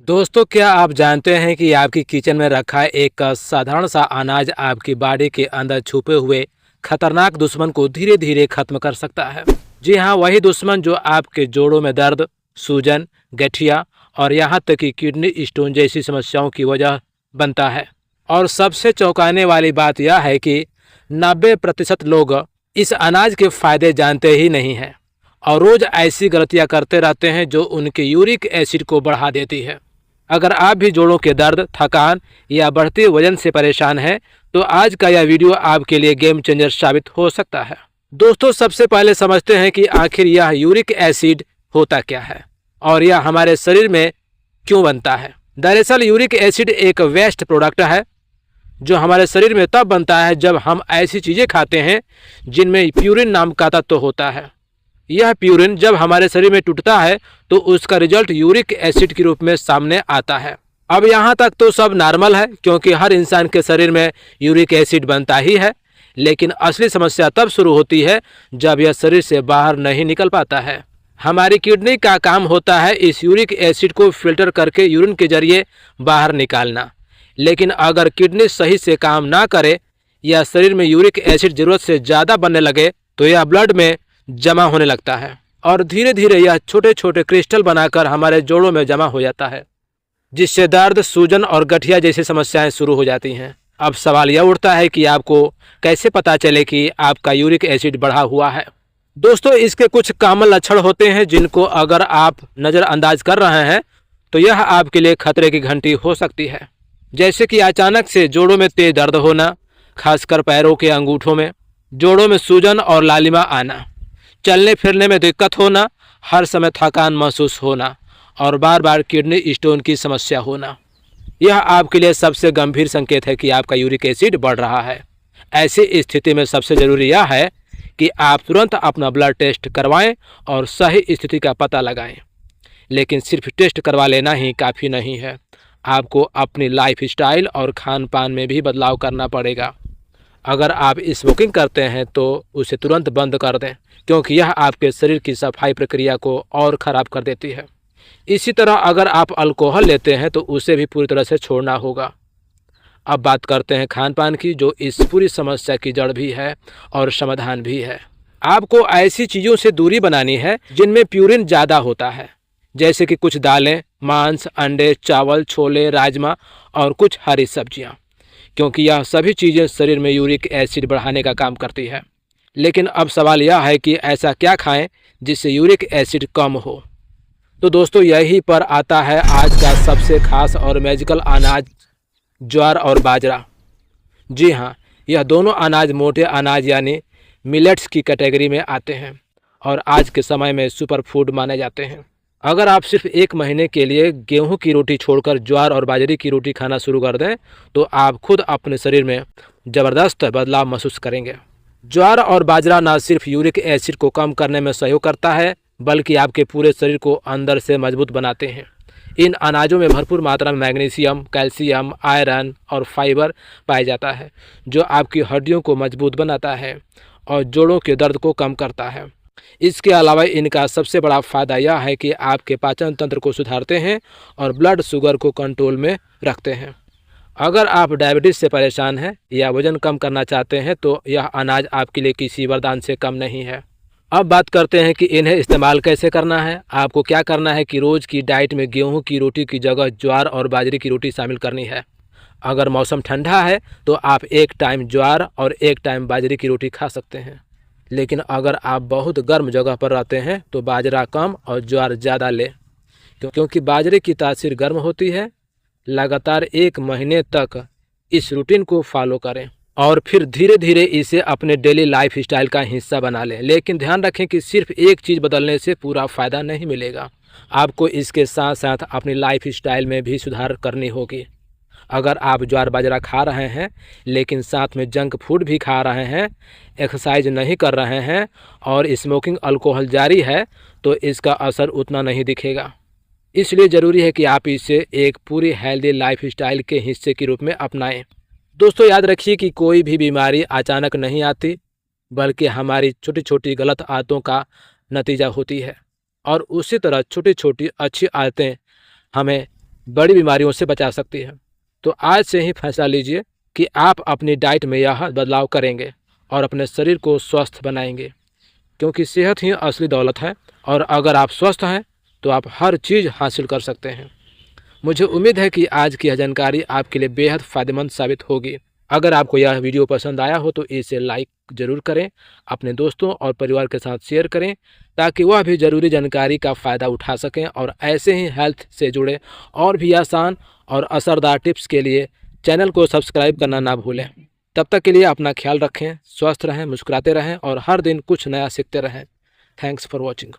दोस्तों, क्या आप जानते हैं कि आपकी किचन में रखा एक साधारण सा अनाज आपकी बॉडी के अंदर छुपे हुए खतरनाक दुश्मन को धीरे धीरे खत्म कर सकता है। जी हाँ, वही दुश्मन जो आपके जोड़ों में दर्द, सूजन, गठिया और यहाँ तक कि किडनी स्टोन जैसी समस्याओं की वजह बनता है। और सबसे चौंकाने वाली बात यह है कि 90% लोग इस अनाज के फायदे जानते ही नहीं हैं और रोज ऐसी गलतियां करते रहते हैं जो उनके यूरिक एसिड को बढ़ा देती है। अगर आप भी जोड़ों के दर्द, थकान या बढ़ते वजन से परेशान हैं, तो आज का यह वीडियो आपके लिए गेम चेंजर साबित हो सकता है। दोस्तों, सबसे पहले समझते हैं कि आखिर यह यूरिक एसिड होता क्या है और यह हमारे शरीर में क्यों बनता है। दरअसल यूरिक एसिड एक वेस्ट प्रोडक्ट है जो हमारे शरीर में तब बनता है जब हम ऐसी चीज़ें खाते हैं जिनमें प्यूरिन नाम का तत्व होता है। यह प्यूरिन जब हमारे शरीर में टूटता है तो उसका रिजल्ट यूरिक एसिड के रूप में सामने आता है। अब यहाँ तक तो सब नॉर्मल है क्योंकि हर इंसान के शरीर में यूरिक एसिड बनता ही है, लेकिन असली समस्या तब शुरू होती है जब यह शरीर से बाहर नहीं निकल पाता है। हमारी किडनी का काम होता है इस यूरिक एसिड को फिल्टर करके यूरिन के जरिए बाहर निकालना, लेकिन अगर किडनी सही से काम ना करे या शरीर में यूरिक एसिड जरूरत से ज़्यादा बनने लगे तो यह ब्लड में जमा होने लगता है और धीरे धीरे यह छोटे छोटे क्रिस्टल बनाकर हमारे जोड़ों में जमा हो जाता है, जिससे दर्द, सूजन और गठिया जैसी समस्याएं शुरू हो जाती हैं। अब सवाल यह उठता है कि आपको कैसे पता चले कि आपका यूरिक एसिड बढ़ा हुआ है। दोस्तों, इसके कुछ कॉमन लक्षण होते हैं जिनको अगर आप नज़रअंदाज कर रहे हैं तो यह आपके लिए खतरे की घंटी हो सकती है। जैसे कि अचानक से जोड़ों में तेज दर्द होना, खासकर पैरों के अंगूठों में, जोड़ों में सूजन और लालिमा आना, चलने फिरने में दिक्कत होना, हर समय थकान महसूस होना और बार बार किडनी स्टोन की समस्या होना। यह आपके लिए सबसे गंभीर संकेत है कि आपका यूरिक एसिड बढ़ रहा है। ऐसी स्थिति में सबसे ज़रूरी यह है कि आप तुरंत अपना ब्लड टेस्ट करवाएं और सही स्थिति का पता लगाएं। लेकिन सिर्फ टेस्ट करवा लेना ही काफ़ी नहीं है, आपको अपनी लाइफ स्टाइल और खान पान में भी बदलाव करना पड़ेगा। अगर आप स्मोकिंग करते हैं तो उसे तुरंत बंद कर दें क्योंकि यह आपके शरीर की सफाई प्रक्रिया को और ख़राब कर देती है। इसी तरह अगर आप अल्कोहल लेते हैं तो उसे भी पूरी तरह से छोड़ना होगा। अब बात करते हैं खान पान की, जो इस पूरी समस्या की जड़ भी है और समाधान भी है। आपको ऐसी चीज़ों से दूरी बनानी है जिनमें प्यूरिन ज़्यादा होता है, जैसे कि कुछ दालें, मांस, अंडे, चावल, छोले, राजमा और कुछ हरी सब्जियाँ, क्योंकि यह सभी चीज़ें शरीर में यूरिक एसिड बढ़ाने का काम करती है। लेकिन अब सवाल यह है कि ऐसा क्या खाएं जिससे यूरिक एसिड कम हो। तो दोस्तों, यहीं पर आता है आज का सबसे खास और मैजिकल अनाज, ज्वार और बाजरा। जी हाँ, यह दोनों अनाज मोटे अनाज यानी मिलेट्स की कैटेगरी में आते हैं और आज के समय में सुपर फूड माने जाते हैं। अगर आप सिर्फ 1 महीने के लिए गेहूं की रोटी छोड़कर ज्वार और बाजरे की रोटी खाना शुरू कर दें तो आप खुद अपने शरीर में ज़बरदस्त बदलाव महसूस करेंगे। ज्वार और बाजरा न सिर्फ यूरिक एसिड को कम करने में सहयोग करता है बल्कि आपके पूरे शरीर को अंदर से मजबूत बनाते हैं। इन अनाजों में भरपूर मात्रा में मैग्नीशियम, कैल्शियम, आयरन और फाइबर पाया जाता है जो आपकी हड्डियों को मजबूत बनाता है और जोड़ों के दर्द को कम करता है। इसके अलावा इनका सबसे बड़ा फ़ायदा यह है कि आपके पाचन तंत्र को सुधारते हैं और ब्लड शुगर को कंट्रोल में रखते हैं। अगर आप डायबिटीज़ से परेशान हैं या वज़न कम करना चाहते हैं तो यह अनाज आपके लिए किसी वरदान से कम नहीं है। अब बात करते हैं कि इन्हें इस्तेमाल कैसे करना है। आपको क्या करना है कि रोज़ की डाइट में गेहूं की रोटी की जगह ज्वार और बाजरे की रोटी शामिल करनी है। अगर मौसम ठंडा है तो आप 1 टाइम ज्वार और 1 टाइम बाजरे की रोटी खा सकते हैं, लेकिन अगर आप बहुत गर्म जगह पर रहते हैं तो बाजरा कम और ज्वार ज़्यादा लें, क्योंकि बाजरे की तासीर गर्म होती है। लगातार 1 महीने तक इस रूटीन को फॉलो करें और फिर धीरे धीरे इसे अपने डेली लाइफ स्टाइल का हिस्सा बना लें। लेकिन ध्यान रखें कि सिर्फ एक चीज़ बदलने से पूरा फ़ायदा नहीं मिलेगा, आपको इसके साथ साथ अपनी लाइफ स्टाइल में भी सुधार करनी होगी। अगर आप ज्वार बाजरा खा रहे हैं लेकिन साथ में जंक फूड भी खा रहे हैं, एक्सरसाइज नहीं कर रहे हैं और स्मोकिंग, अल्कोहल जारी है तो इसका असर उतना नहीं दिखेगा। इसलिए ज़रूरी है कि आप इसे एक पूरी हेल्दी लाइफ स्टाइल के हिस्से के रूप में अपनाएं। दोस्तों, याद रखिए कि कोई भी बीमारी अचानक नहीं आती बल्कि हमारी छोटी छोटी गलत आदतों का नतीजा होती है और उसी तरह छोटी छोटी अच्छी आदतें हमें बड़ी बीमारियों से बचा सकती है। तो आज से ही फैसला लीजिए कि आप अपनी डाइट में यह बदलाव करेंगे और अपने शरीर को स्वस्थ बनाएंगे, क्योंकि सेहत ही असली दौलत है और अगर आप स्वस्थ हैं तो आप हर चीज़ हासिल कर सकते हैं। मुझे उम्मीद है कि आज की यह जानकारी आपके लिए बेहद फ़ायदेमंद साबित होगी। अगर आपको यह वीडियो पसंद आया हो तो इसे लाइक ज़रूर करें, अपने दोस्तों और परिवार के साथ शेयर करें ताकि वह भी ज़रूरी जानकारी का फ़ायदा उठा सकें और ऐसे ही हेल्थ से जुड़े और भी आसान और असरदार टिप्स के लिए चैनल को सब्सक्राइब करना ना भूलें। तब तक के लिए अपना ख्याल रखें, स्वस्थ रहें, मुस्कुराते रहें और हर दिन कुछ नया सीखते रहें। Thanks for watching.